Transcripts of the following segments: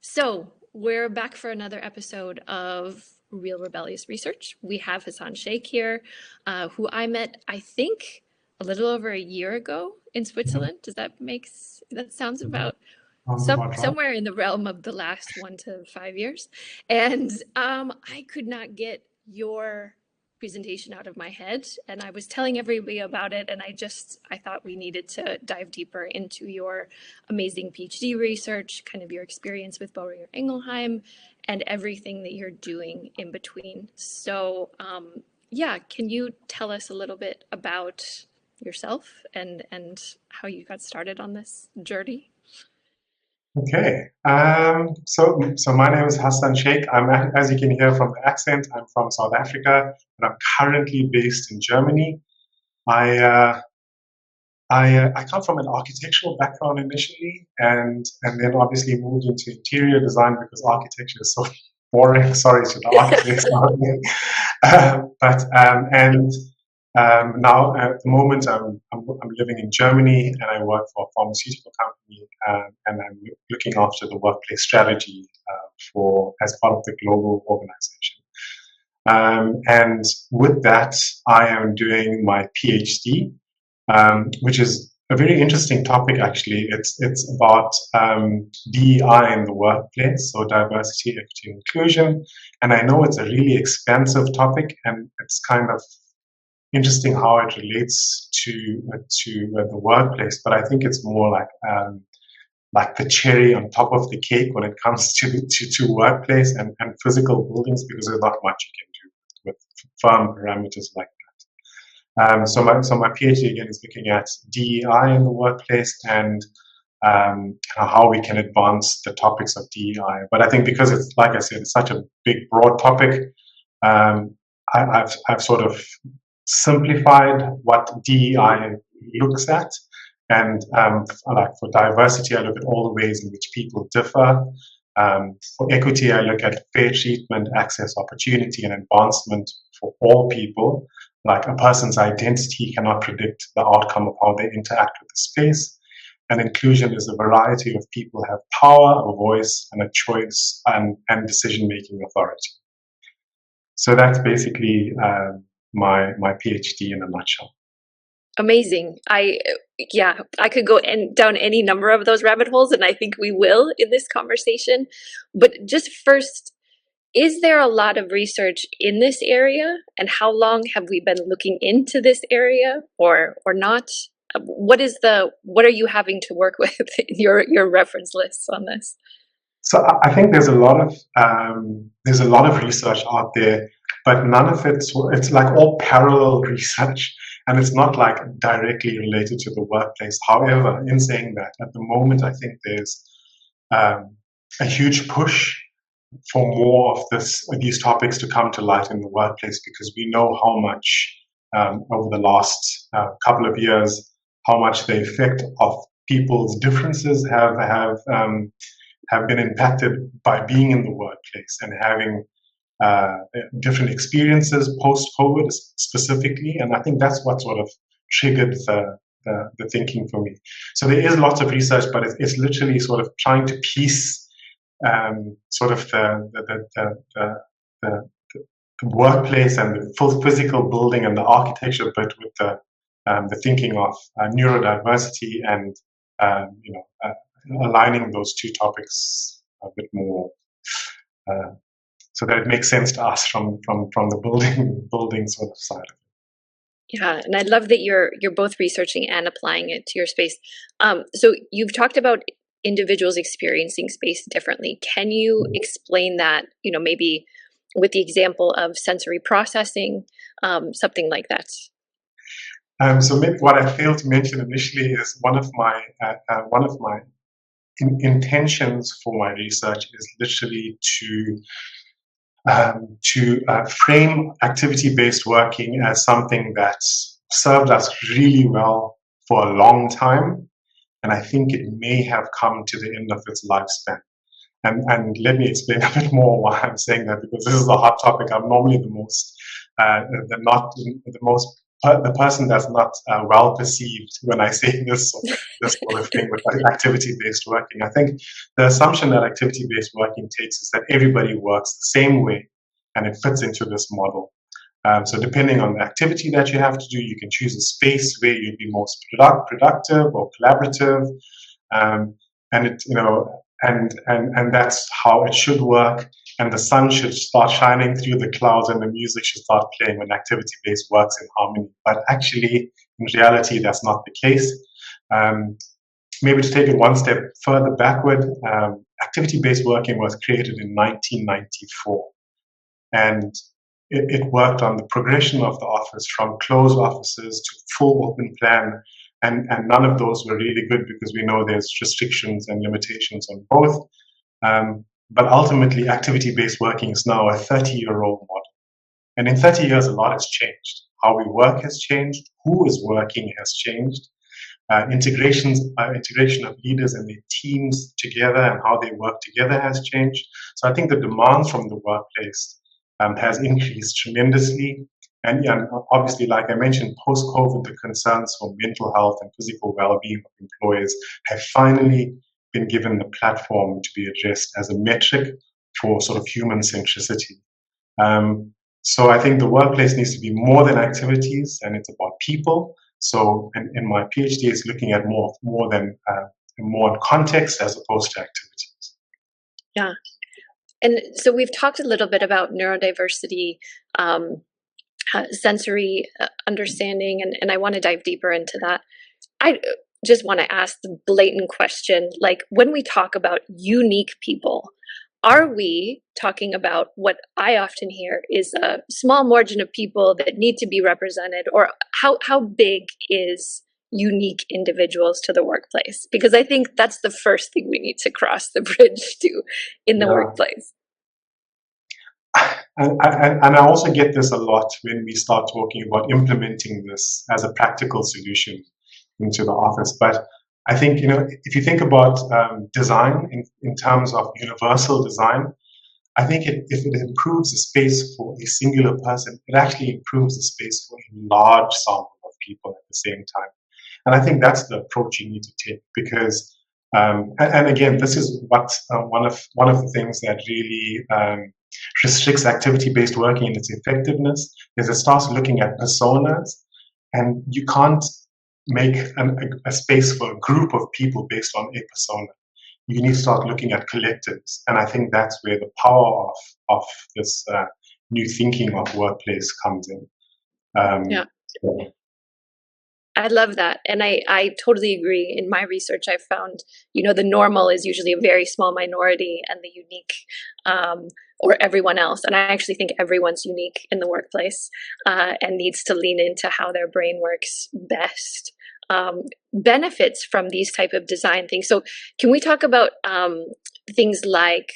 So, we're back for another episode of Real Rebellious Research. We have Hassan Sheikh here, who I met, I think, a little over a year ago in Mhm. Switzerland. That sounds about Sounds about right. somewhere in the realm of the last 1 to 5 years. And I could not get your presentation out of my head, and I was telling everybody about it, and I thought we needed to dive deeper into your amazing PhD research, kind of your experience with Boerhringer Ingelheim, and everything that you're doing in between. So, yeah, can you tell us a little bit about yourself and how you got started on this journey? Okay. So my name is Hassan Sheikh. as you can hear from the accent, I'm from South Africa, and I'm currently based in Germany. I I come from an architectural background initially, and then obviously moved into interior design because architecture is so boring. Sorry to the architects out there. And now at the moment I'm living in Germany and I work for a pharmaceutical company, and I'm looking after the workplace strategy for as part of the global organization. And with that, I am doing my PhD, which is a very interesting topic. Actually, it's about DEI in the workplace, so diversity, equity, and inclusion. And I know it's a really expansive topic, and it's kind of interesting how it relates to the workplace. But I think it's more like the cherry on top of the cake when it comes to workplace and physical buildings, because there's not much you can do with firm parameters like so my PhD again is looking at DEI in the workplace and how we can advance the topics of DEI. But I think because it's, like I said, it's such a big, broad topic, um, I've sort of simplified what DEI looks at. And like for diversity, I look at all the ways in which people differ. For equity, I look at fair treatment, access, opportunity, and advancement for all people. Like a person's identity cannot predict the outcome of how they interact with the space. And inclusion is a variety of people have power, a voice, and a choice and decision-making authority. So that's basically my PhD in a nutshell. Amazing. Yeah, I could go down any number of those rabbit holes, and I think we will in this conversation. But just first, is there a lot of research in this area, and how long have we been looking into this area, or not? What are you having to work with in your reference lists on this? So I think there's a lot of research out there, but none of it's like all parallel research, and it's not like directly related to the workplace. However, in saying that, at the moment, I think there's um, a huge push for more of these topics to come to light in the workplace, because we know how much over the last couple of years, how much the effect of people's differences have been impacted by being in the workplace and having uh, different experiences post COVID specifically. And I think that's what sort of triggered the thinking for me. So there is lots of research, but it's literally sort of trying to piece sort of the workplace and the full physical building and the architecture bit with the thinking of neurodiversity and you know aligning those two topics a bit more uh, so that it makes sense to us from the building sort of side. Yeah, and I love that you're both researching and applying it to your space. So you've talked about individuals experiencing space differently. Can you explain that, maybe with the example of sensory processing, something like that? So maybe what I failed to mention initially is one of my intentions for my research is literally to frame activity-based working as something that's served us really well for a long time, and I think it may have come to the end of its lifespan. And let me explain a bit more why I'm saying that, because this is a hot topic. I'm normally the most the person that's not well perceived when I say this sort of thing with activity-based working. I think the assumption that activity-based working takes is that everybody works the same way and it fits into this model. So depending on the activity that you have to do, you can choose a space where you'd be most productive or collaborative, and it, and that's how it should work. And the sun should start shining through the clouds, and the music should start playing when activity-based works in harmony. But actually, in reality, that's not the case. Maybe to take it one step further backward, activity-based working was created in 1994, and it worked on the progression of the office from closed offices to full open plan, and none of those were really good because we know there's restrictions and limitations on both. But ultimately, activity-based working is now a 30-year-old model. And in 30 years, a lot has changed. How we work has changed. Who is working has changed. Integration of leaders and their teams together and how they work together has changed. So I think the demands from the workplace has increased tremendously. And obviously, like I mentioned, post-COVID, the concerns for mental health and physical well-being of employees have finally been given the platform to be addressed as a metric for sort of human centricity. So I think the workplace needs to be more than activities, and it's about people. So in my PhD, it's looking at more context as opposed to activities. Yeah. And so we've talked a little bit about neurodiversity, sensory understanding, and I want to dive deeper into that. I just want to ask the blatant question, like when we talk about unique people, are we talking about what I often hear is a small margin of people that need to be represented, or how big is unique individuals to the workplace? Because I think that's the first thing we need to cross the bridge to in the workplace. And I also get this a lot when we start talking about implementing this as a practical solution into the office. But I think, if you think about design in terms of universal design, I think if it improves the space for a singular person, it actually improves the space for a large sample of people at the same time. And I think that's the approach you need to take, because, and again, this is what one of the things that really restricts activity-based working in its effectiveness is it starts looking at personas, and you can't make a space for a group of people based on a persona. You need to start looking at collectives, and I think that's where the power of this new thinking of workplace comes in. Yeah. I love that. And I totally agree. In my research, I've found, the normal is usually a very small minority, and the unique or everyone else. And I actually think everyone's unique in the workplace and needs to lean into how their brain works best. Benefits from these type of design things. So can we talk about things like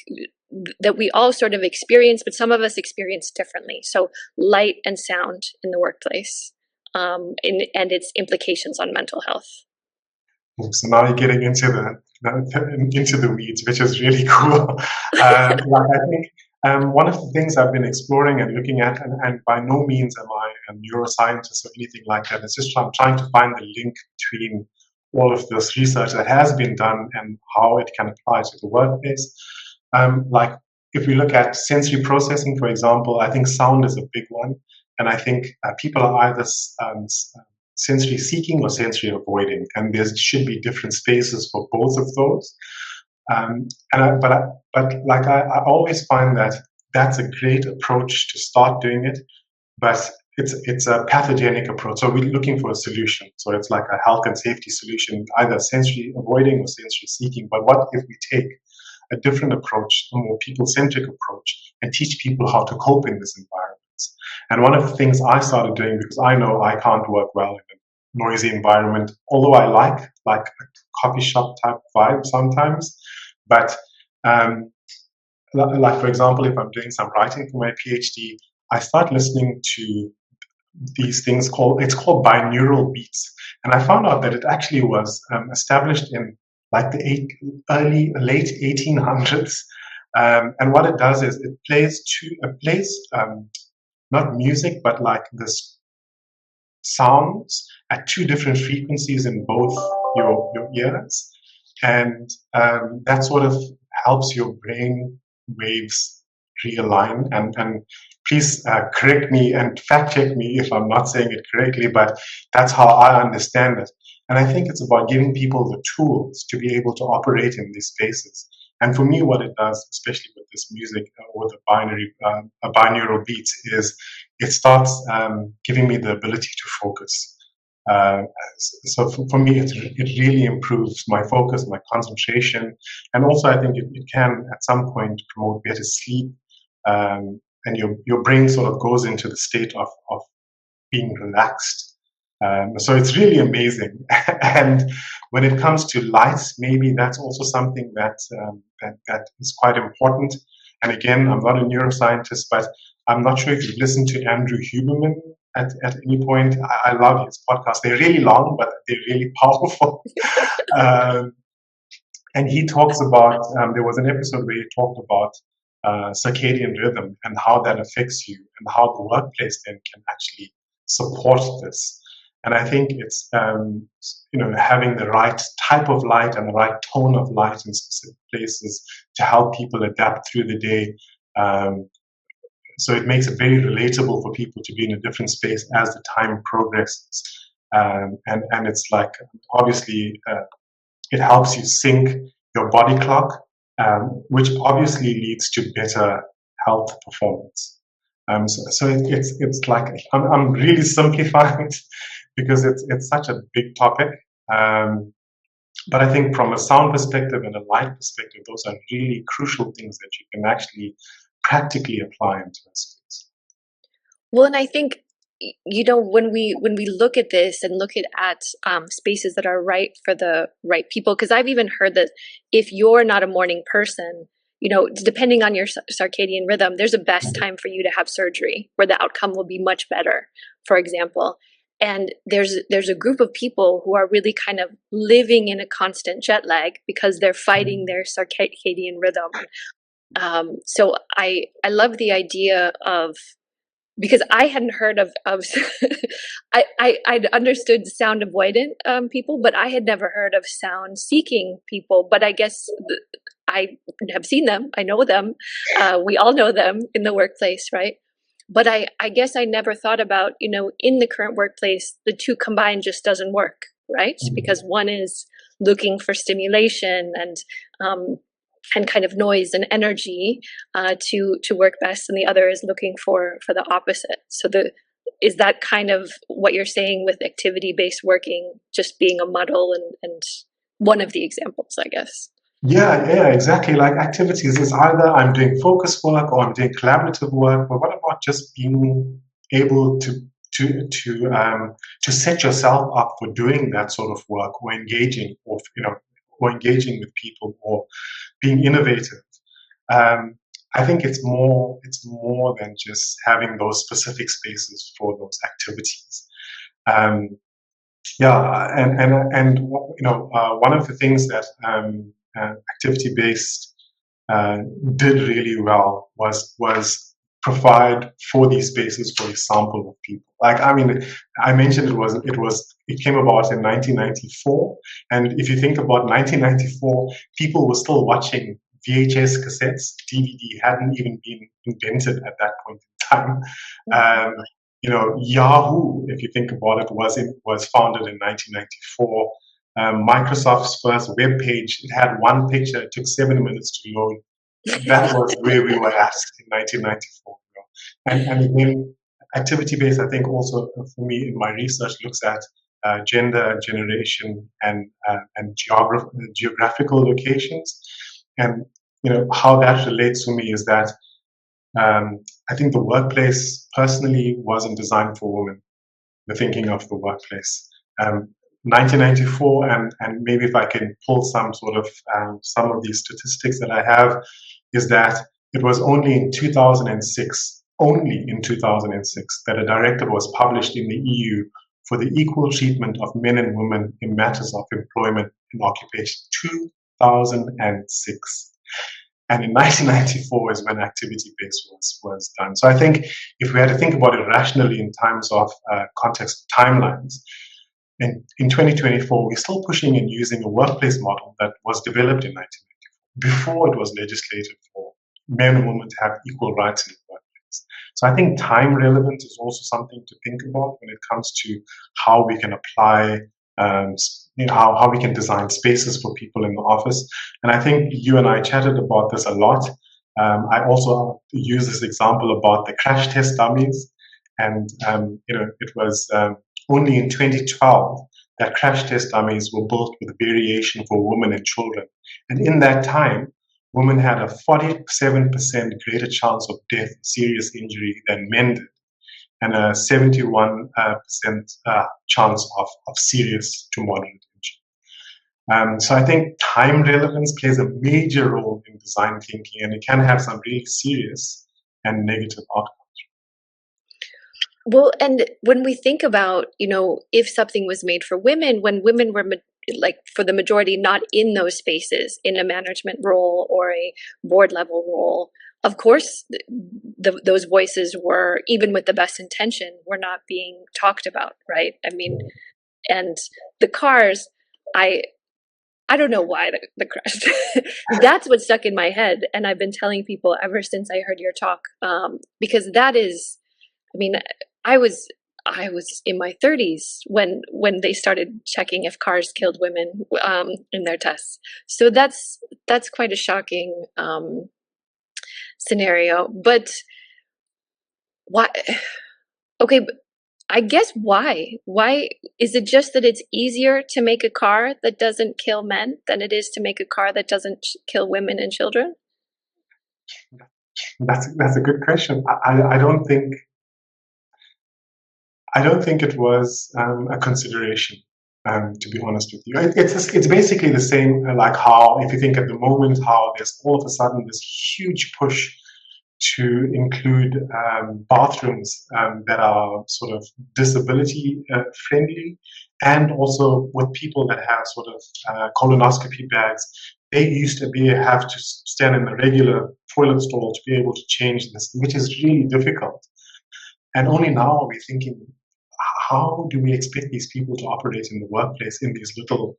that we all sort of experience, but some of us experience differently? So light and sound in the workplace. And its implications on mental health. So now you're getting into the weeds, which is really cool. I think one of the things I've been exploring and looking at, and by no means am I a neuroscientist or anything like that, it's just I'm trying to find the link between all of this research that has been done and how it can apply to the workplace. Like if we look at sensory processing, for example, I think sound is a big one. And I think people are either sensory seeking or sensory avoiding, and there should be different spaces for both of those. But I always find that that's a great approach to start doing it, but it's a pathogenic approach. So we're looking for a solution. So it's like a health and safety solution, either sensory avoiding or sensory seeking. But what if we take a different approach, a more people-centric approach, and teach people how to cope in this environment? And one of the things I started doing, because I know I can't work well in a noisy environment, although I like a coffee shop type vibe sometimes. But like, for example, if I'm doing some writing for my PhD, I start listening to these things it's called binaural beats. And I found out that it actually was established in like the late 1800s. And what it does is it plays not music, but like this sounds at two different frequencies in both your ears, and that sort of helps your brain waves realign. And please correct me and fact check me if I'm not saying it correctly, but that's how I understand it. And I think it's about giving people the tools to be able to operate in these spaces. And for me, what it does, especially with this music or the binaural beats, is it starts giving me the ability to focus. Uh, so for me, it really improves my focus, my concentration, and also I think it can at some point promote better sleep, and your brain sort of goes into the state of being relaxed. So it's really amazing. And when it comes to lights, maybe that's also something that is quite important. And again, I'm not a neuroscientist, but I'm not sure if you've listened to Andrew Huberman at any point. I love his podcasts. They're really long, but they're really powerful. um, and he talks about, there was an episode where he talked about circadian rhythm and how that affects you, and how the workplace then can actually support this. And I think it's having the right type of light and the right tone of light in specific places to help people adapt through the day. So it makes it very relatable for people to be in a different space as the time progresses. And it's like, obviously, it helps you sync your body clock, which obviously leads to better health performance. So it's like, I'm really simplifying it because it's such a big topic. But I think from a sound perspective and a light perspective, those are really crucial things that you can actually practically apply into a space. Well, and I think, when we look at this and look at spaces that are right for the right people, because I've even heard that if you're not a morning person, depending on your circadian rhythm, there's a best time for you to have surgery where the outcome will be much better, for example. And there's a group of people who are really kind of living in a constant jet lag because they're fighting their circadian rhythm. So I love the idea of, because I hadn't heard of I'd understood sound avoidant people, but I had never heard of sound seeking people. But I guess I have seen them. I know them. We all know them in the workplace, right? But I guess I never thought about, in the current workplace, the two combined just doesn't work, right? Because one is looking for stimulation and kind of noise and energy to work best, and the other is looking for the opposite. So is that kind of what you're saying with activity-based working just being a muddle and one of the examples, I guess? Yeah, exactly. Like, activities is either I'm doing focus work or I'm doing collaborative work, but what about just being able to set yourself up for doing that sort of work, or engaging, or engaging with people, or being innovative? I think it's more than just having those specific spaces for those activities. And one of the things that activity based did really well was provide for these spaces for a sample of people. Like, I mean, I mentioned it came about in 1994, and if you think about 1994, people were still watching VHS cassettes. DVD hadn't even been invented at that point in time. Yahoo, if you think about it, was founded in 1994. Microsoft's first web page, it had one picture. It took 7 minutes to load. That was where we were at in 1994. And again, activity-based, I think also for me in my research, looks at gender, generation, and geographical locations. And how that relates to me is that I think the workplace personally wasn't designed for women. The thinking of the workplace. 1994, and maybe if I can pull some of these statistics that I have, is that it was only in 2006, that a directive was published in the EU for the equal treatment of men and women in matters of employment and occupation. 2006. And in 1994 is when activity-based was done. So I think if we had to think about it rationally in terms of context of timelines, in 2024, we're still pushing and using a workplace model that was developed in 1994, before it was legislated for men and women to have equal rights in the workplace. So I think time relevance is also something to think about when it comes to how we can apply, how we can design spaces for people in the office. And I think you and I chatted about this a lot. I also use this example about the crash test dummies. And, it was only in 2012 that crash test dummies were built with variation for women and children. And in that time, women had a 47% greater chance of death, serious injury than men did, and a 71% chance of serious to moderate injury. So I think time relevance plays a major role in design thinking, and it can have some really serious and negative outcomes. Well, and when we think about, if something was made for women, when women were like for the majority not in those spaces, in a management role or a board level role, of course, those voices were, even with the best intention, were not being talked about, right? I mean, and the cars, I don't know why the crash. That's what stuck in my head, and I've been telling people ever since I heard your talk, because that is, I mean, I was in my 30s when they started checking if cars killed women in their tests. So that's quite a shocking scenario. But why? Okay, but I guess why? Why is it just that it's easier to make a car that doesn't kill men than it is to make a car that doesn't kill women and children? That's a good question. I don't think it was a consideration. To be honest with you, it's basically the same. Like how, if you think at the moment, how there's all of a sudden this huge push to include bathrooms that are sort of disability friendly, and also with people that have sort of colonoscopy bags. They used to have to stand in the regular toilet stall to be able to change this, which is really difficult. And only now are we thinking, how do we expect these people to operate in the workplace in these little,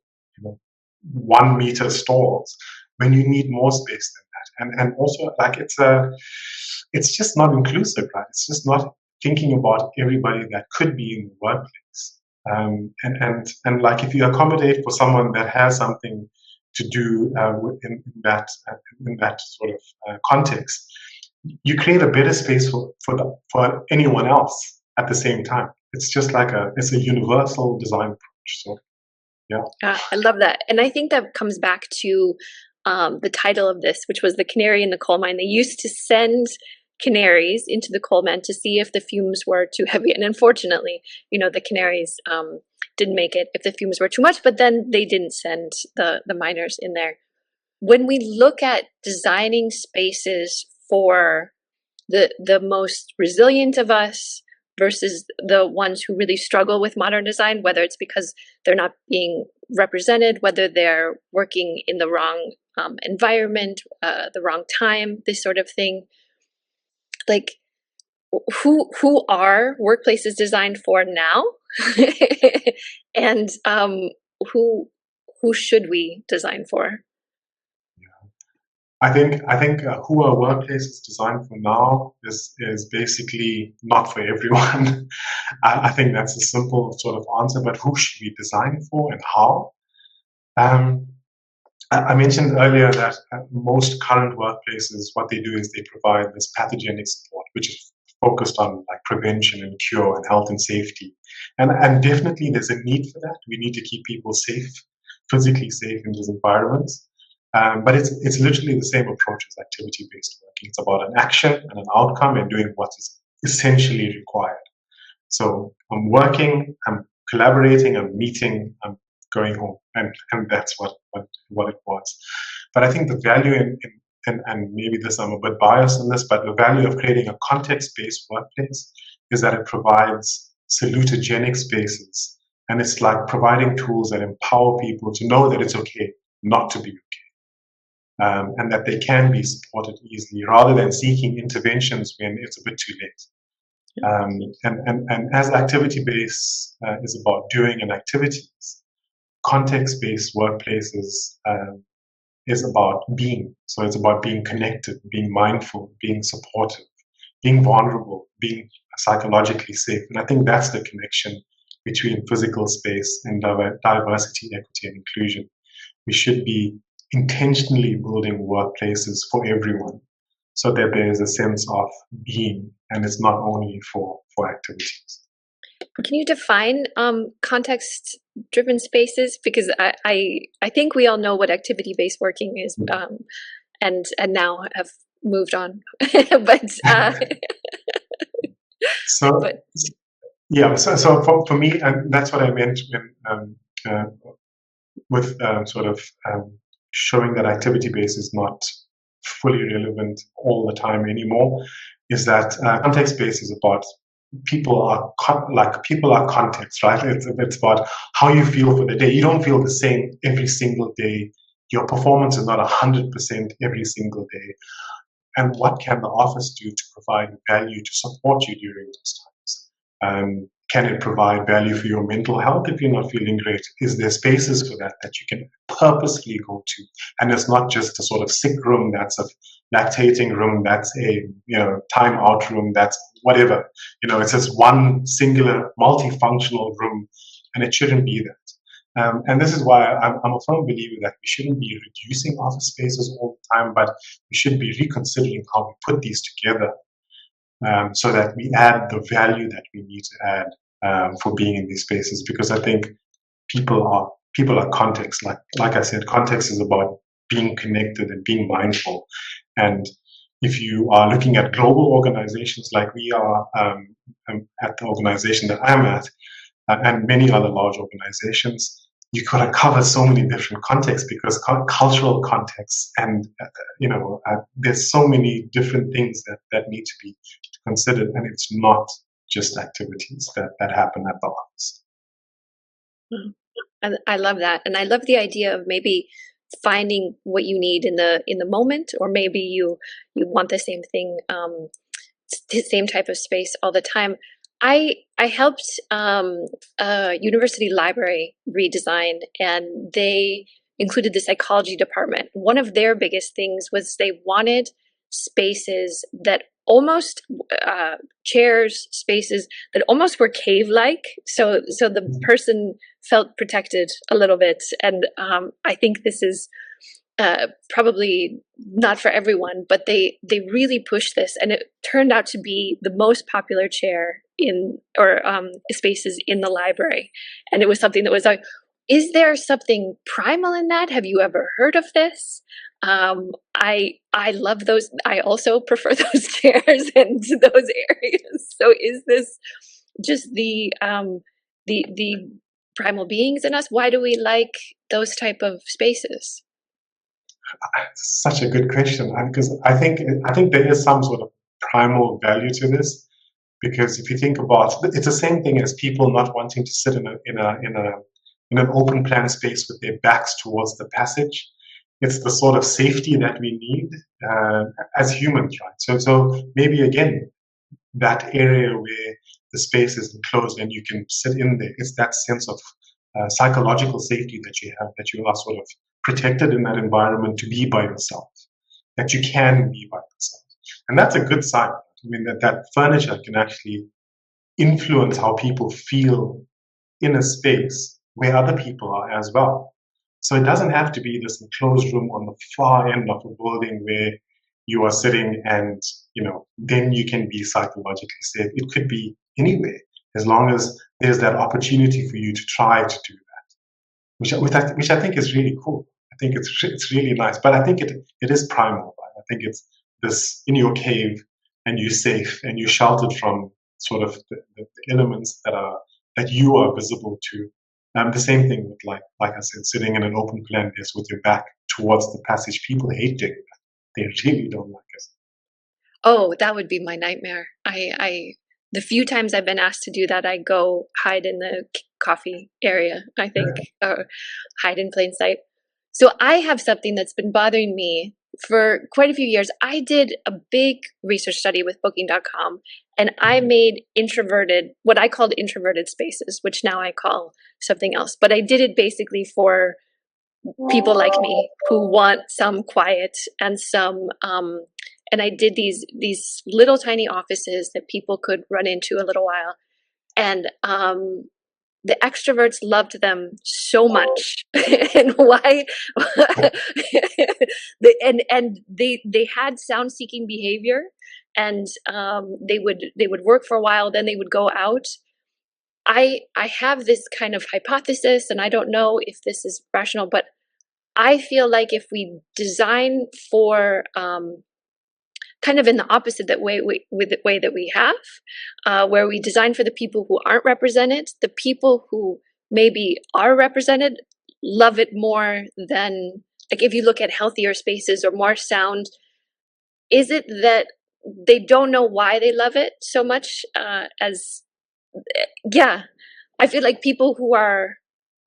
1 meter stalls when you need more space than that? And also, like, it's just not inclusive, right? It's just not thinking about everybody that could be in the workplace. And like, if you accommodate for someone that has something to do in that sort of context, you create a better space for anyone else at the same time. It's just like it's a universal design approach. So, yeah. I love that. And I think that comes back to the title of this, which was The Canary in the Coal Mine. They used to send canaries into the coal mine to see if the fumes were too heavy. And unfortunately, the canaries didn't make it if the fumes were too much, but then they didn't send the miners in there. When we look at designing spaces for the most resilient of us versus the ones who really struggle with modern design, whether it's because they're not being represented, whether they're working in the wrong environment, the wrong time, this sort of thing. Like, who are workplaces designed for now, and who should we design for? I think who our workplace is designed for now is basically not for everyone. I think that's a simple sort of answer. But who should we design for and how? I mentioned earlier that most current workplaces, what they do is they provide this pathogenic support, which is focused on like prevention and cure and health and safety. And definitely there's a need for that. We need to keep people safe, physically safe in these environments. But it's literally the same approach as activity-based working. It's about an action and an outcome and doing what is essentially required. So I'm working, I'm collaborating, I'm meeting, I'm going home, and that's what it was. But I think the value and maybe this, I'm a bit biased in this, but the value of creating a context-based workplace is that it provides salutogenic spaces, and it's like providing tools that empower people to know that it's okay not to be okay. and that they can be supported easily rather than seeking interventions when it's a bit too late. And as activity-based is about doing and activities, context-based workplaces is about being. So it's about being connected, being mindful, being supportive, being vulnerable, being psychologically safe. And I think that's the connection between physical space and diversity, equity, and inclusion. We should be intentionally building workplaces for everyone so that there is a sense of being and it's not only for activities. Can you define context-driven spaces? Because I think we all know what activity-based working is, and now have moved on. But so but yeah, so for me, and that's what I meant when with sort of showing that activity-based is not fully relevant all the time anymore, is that context-based is about people are context, right? It's about how you feel for the day. You don't feel the same every single day. Your performance is not 100% every single day. And what can the office do to provide value to support you during those times? Can it provide value for your mental health if you're not feeling great? Is there spaces for that you can purposefully go to? And it's not just a sort of sick room, that's a lactating room, that's a time out room, that's whatever. It's just one singular multifunctional room, and it shouldn't be that. And this is why I'm a firm believer that we shouldn't be reducing office spaces all the time, but we should be reconsidering how we put these together. So that we add the value that we need to add for being in these spaces, because I think people are context. Like I said, context is about being connected and being mindful. And if you are looking at global organizations like we are at the organization that I'm at, and many other large organizations, you could have covered so many different contexts, because cultural contexts and there's so many different things that need to be considered, and it's not just activities that happen at the office. I love that, and I love the idea of maybe finding what you need in the moment, or maybe you want the same thing, the same type of space all the time. I helped a university library redesign, and they included the psychology department. One of their biggest things was they wanted spaces that almost chairs, spaces that almost were cave-like, so the person felt protected a little bit. And I think this is probably not for everyone, but they really pushed this, and it turned out to be the most popular chair in or spaces in the library. And it was something that was like, is there something primal in that? Have you ever heard of this? I love those. I also prefer those chairs and those areas. So is this just the primal beings in us? Why do we like those type of spaces? Such a good question, because I think there is some sort of primal value to this. Because if you think about it, it's the same thing as people not wanting to sit in an open plan space with their backs towards the passage. It's the sort of safety that we need as humans, right? So maybe again, that area where the space is enclosed and you can sit in there, it's that sense of psychological safety that you have, that you are sort of protected in that environment to be by yourself, that you can be by yourself. And that's a good sign. I mean, that furniture can actually influence how people feel in a space where other people are as well. So it doesn't have to be this enclosed room on the far end of a building where you are sitting and, then you can be psychologically safe. It could be anywhere, as long as there's that opportunity for you to try to do that, which I think is really cool. I think it's really nice, but I think it is primal. Right? I think it's this in your cave, and you're safe, and you're sheltered from sort of the elements that you are visible to. The same thing with like I said, sitting in an open plan desk with your back towards the passage. People hate doing that. They really don't like it. Oh, that would be my nightmare. The few times I've been asked to do that, I go hide in the coffee area, I think, or hide in plain sight. So I have something that's been bothering me for quite a few years. I did a big research study with booking.com, and I made what I called introverted spaces, which now I call something else. But I did it basically for people like me who want some quiet and and I did these little tiny offices that people could run into a little while. And the extroverts loved them so much. And why? And they had sound seeking behavior, and they would work for a while, then they would go out. I have this kind of hypothesis, and I don't know if this is rational, but I feel like if we design for kind of in the opposite with the way that we have, where we design for the people who aren't represented, the people who maybe are represented love it more than, like, if you look at healthier spaces or more sound, is it that they don't know why they love it so much? As Yeah, I feel like people who are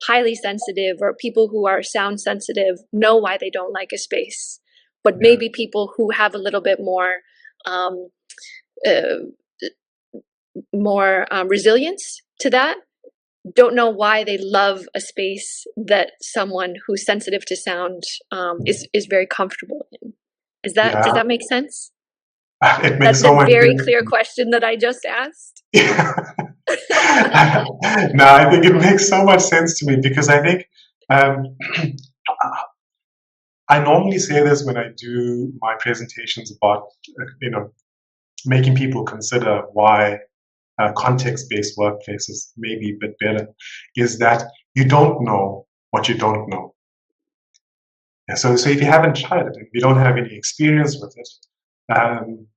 highly sensitive or people who are sound sensitive know why they don't like a space, but Yeah, maybe people who have a little bit um, uh, more resilience to that don't know why they love a space that someone who's sensitive to sound is very comfortable in. Does yeah, that make sense? it makes That so the much very sense. clear question that I just asked. No, I think it makes so much sense to me because I think um, I normally say this when I do my presentations about making people consider why context-based workplaces may be a bit better, is that you don't know what you don't know. Yeah, so if you haven't tried it and you don't have any experience with it, um,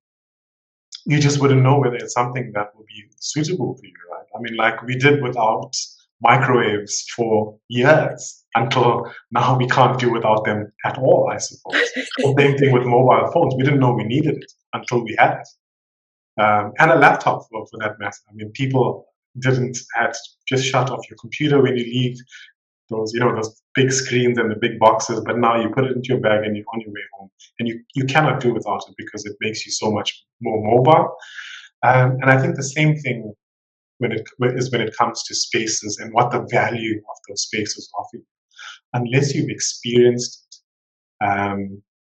you just wouldn't know whether it's something that will be suitable for you, right? I mean, like we did without microwaves for years until now we can't do without them at all, I suppose. The same thing with mobile phones. We didn't know we needed it until we had it. And a laptop for that matter. I mean, people didn't had just shut off your computer when you leave those big screens and the big boxes, but now you put it into your bag and you're on your way home, and you cannot do without it because it makes you so much more mobile. And I think the same thing when it comes to spaces and what the value of those spaces offer you, unless you've experienced it.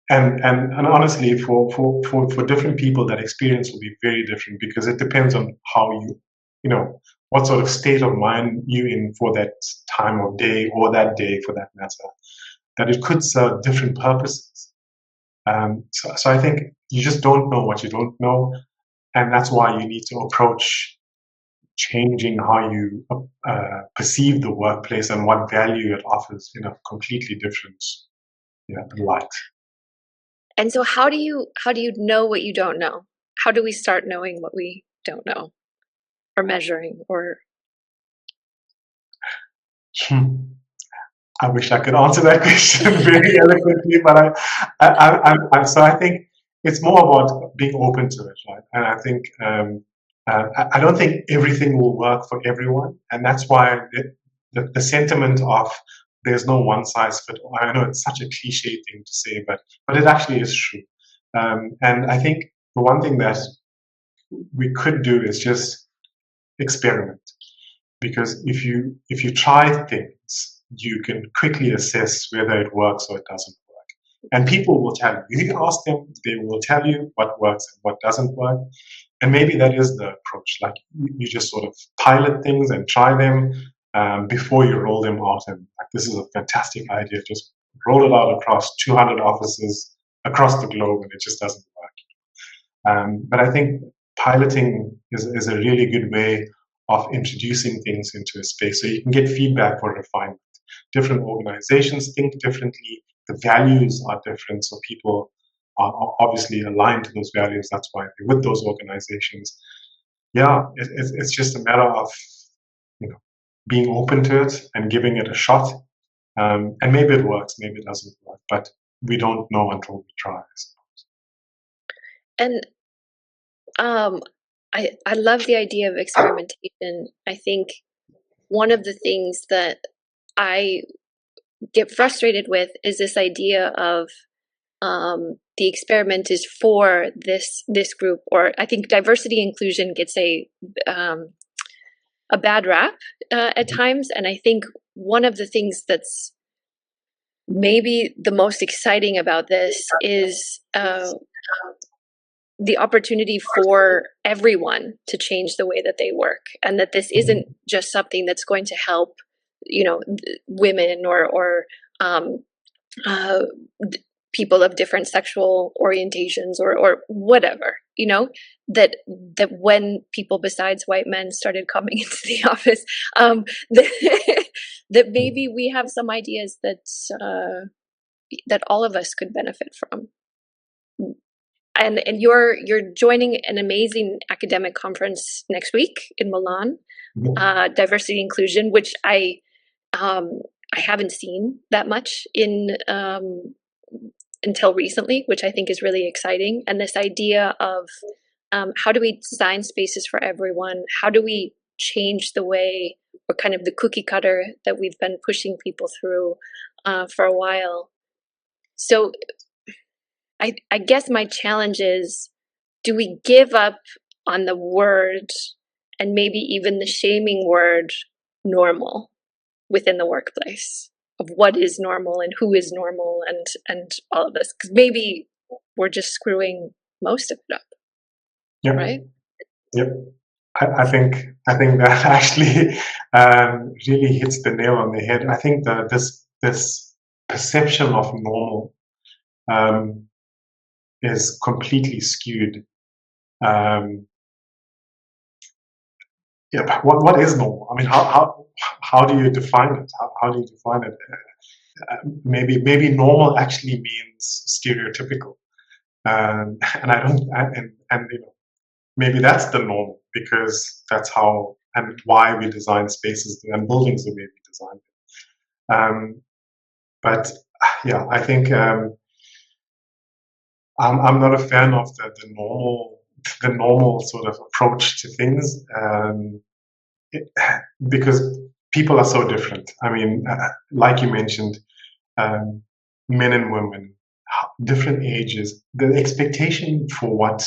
And honestly, for different people, that experience will be very different because it depends on how you know, what sort of state of mind you're in for that time of day or that day for that matter, that it could serve different purposes. So I think you just don't know what you don't know. And that's why you need to approach changing how you perceive the workplace and what value it offers in a completely different light. And so how do you know what you don't know? How do we start knowing what we don't know, or measuring, or Hmm. I wish I could answer that question very eloquently, but so I think it's more about being open to it, right? And I think I don't think everything will work for everyone, and that's why the sentiment of there's no one size fit all. I know it's such a cliche thing to say, but it actually is true. And I think the one thing that we could do is just experiment, because if you try things, you can quickly assess whether it works or it doesn't work. And people will tell you. If you ask them, they will tell you what works and what doesn't work. And maybe that is the approach. Like you just sort of pilot things and try them before you roll them out. And like, this is a fantastic idea. Just roll it out across 200 offices across the globe, and it just doesn't work. But I think piloting is a really good way of introducing things into a space so you can get feedback for refinement. Different organizations think differently, the values are different, so people are obviously aligned to those values. That's why they're with those organizations. Yeah, it's just a matter of you know being open to it and giving it a shot. And maybe it works, maybe it doesn't work, but we don't know until we try. and um I love the idea of experimentation. I think one of the things that I get frustrated with is this idea of the experiment is for this group, or I think diversity inclusion gets a bad rap at times, and I think one of the things that's maybe the most exciting about this is the opportunity for everyone to change the way that they work, and that this isn't just something that's going to help, women or uh, people of different sexual orientations or whatever, that when people besides white men started coming into the office, that, that maybe we have some ideas that all of us could benefit from. And you're joining an amazing academic conference next week in Milan, diversity inclusion, which I haven't seen that much in until recently, which I think is really exciting. And this idea of how do we design spaces for everyone? How do we change the way, or kind of the cookie cutter that we've been pushing people through for a while? So I guess my challenge is, do we give up on the word, and maybe even the shaming word, normal within the workplace, of what is normal and who is normal and all of this? Because maybe we're just screwing most of it up. Yep. Right? Yep. I think that actually really hits the nail on the head. I think that this perception of normal is completely skewed. Yeah, what is normal? I mean, how do you define it? How do you define it? Maybe normal actually means stereotypical, and I don't, and maybe that's the normal, because that's how and why we design spaces and buildings the way we design them. But yeah, I think I'm not a fan of the normal sort of approach to things, because people are so different. I mean, like you mentioned, men and women, different ages, the expectation for what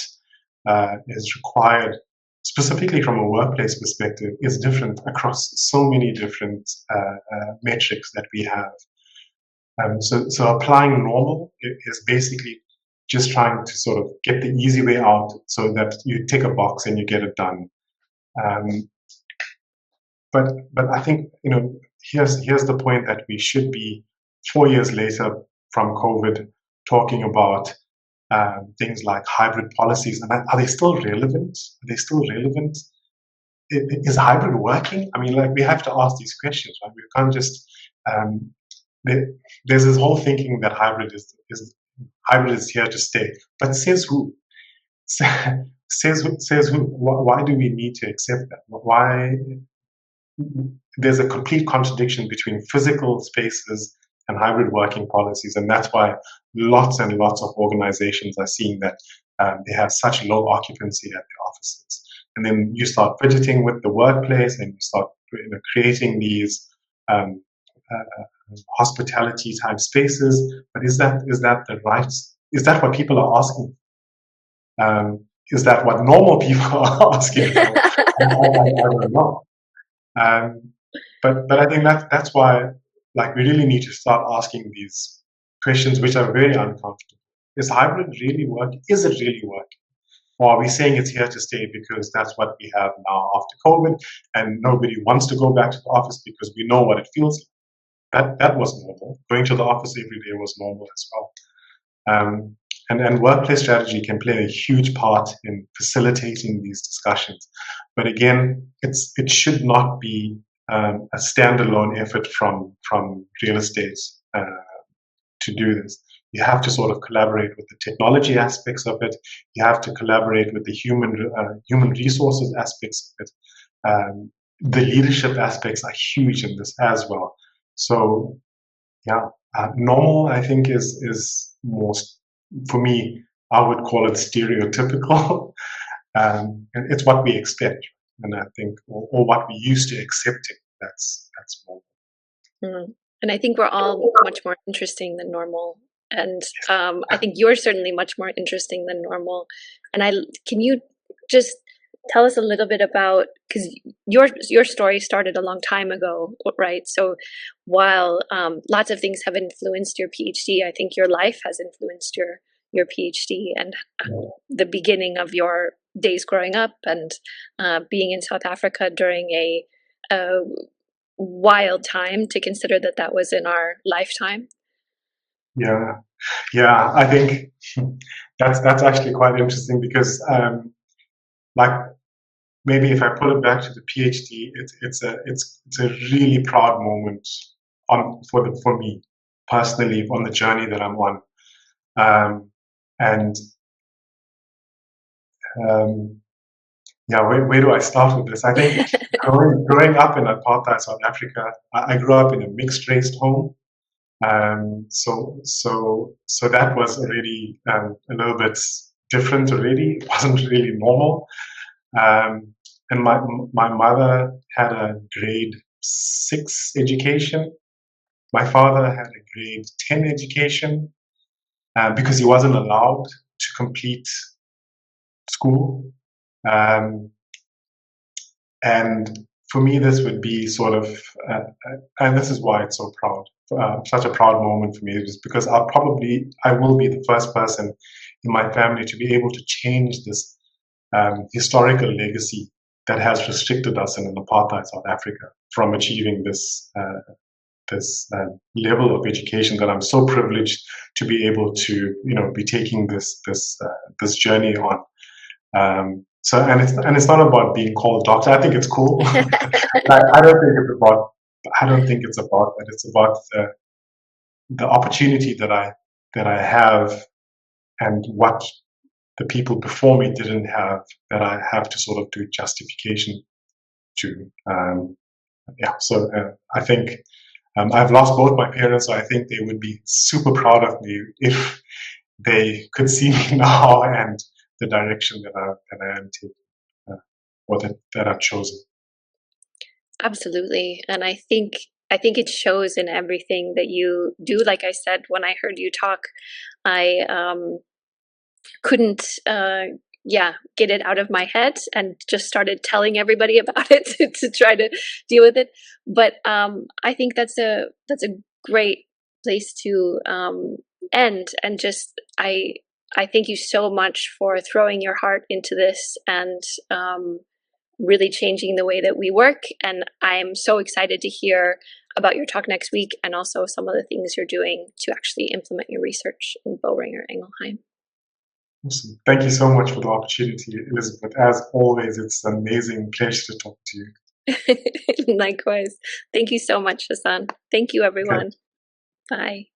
is required, specifically from a workplace perspective, is different across so many different metrics that we have. So applying normal is basically just trying to sort of get the easy way out, so that you tick a box and you get it done. But I think here's the point, that we should be 4 years later from COVID talking about things like hybrid policies, and are they still relevant? Are they still relevant? Is hybrid working? I mean, like, we have to ask these questions, right? We can't just there's this whole thinking that hybrid is here to stay, but says who? says who? Why do we need to accept that? Why? There's a complete contradiction between physical spaces and hybrid working policies, and that's why lots and lots of organizations are seeing that they have such low occupancy at their offices. And then you start fidgeting with the workplace, and you start creating these hospitality type spaces. But is that the right? Is that what people are asking? Is that what normal people are asking for? I don't know. But I think that's why, like, we really need to start asking these questions, which are very uncomfortable. Is hybrid really working? Is it really working? Or are we saying it's here to stay because that's what we have now after COVID, and nobody wants to go back to the office because we know what it feels like? That was normal. Going to the office every day was normal as well. And workplace strategy can play a huge part in facilitating these discussions. But again, it should not be a standalone effort from real estate to do this. You have to sort of collaborate with the technology aspects of it. You have to collaborate with the human resources aspects of it. The leadership aspects are huge in this as well. So yeah, normal, I think, is most, for me, I would call it stereotypical. And it's what we expect, and I think, or what we used to accepting. That's normal. And I think we're all much more interesting than normal. And I think you're certainly much more interesting than normal. And can you just tell us a little bit about, because your story started a long time ago, right? So while lots of things have influenced your PhD, I think your life has influenced your PhD and the beginning of your days growing up and being in South Africa during a wild time to consider that that was in our lifetime. Yeah, yeah. I think that's actually quite interesting because, like, maybe if I put it back to the PhD, it's a really proud moment for me personally on the journey that I'm on, and um, yeah, where do I start with this? I think growing up in apartheid South Africa, I grew up in a mixed race home. So that was already a little bit different already. It wasn't really normal. Um, and my mother had a grade 6 education. My father had a grade 10 education because he wasn't allowed to complete school. Um, and for me, this would be sort of, and this is why it's so proud, such a proud moment for me, is because I will be the first person in my family to be able to change this historical legacy that has restricted us in an apartheid South Africa from achieving this level of education that I'm so privileged to be able to, be taking this journey on. And it's not about being called doctor. I think it's cool. I don't think it's about. I don't think it's about that. It's about the opportunity that I have and what the people before me didn't have, that I have to sort of do justification to. Yeah. So I think I've lost both my parents, so I think they would be super proud of me if they could see me now and the direction that I am taking, or that I've chosen. Absolutely. And I think it shows in everything that you do. Like I said, when I heard you talk, I couldn't yeah, get it out of my head and just started telling everybody about it to try to deal with it. But I think that's a great place to end. And just I thank you so much for throwing your heart into this and really changing the way that we work. And I'm so excited to hear about your talk next week and also some of the things you're doing to actually implement your research in Boerhringer Ingelhein. Awesome. Thank you so much for the opportunity, Elizabeth. As always, it's an amazing pleasure to talk to you. Likewise. Thank you so much, Hassan. Thank you, Okay. everyone. Bye.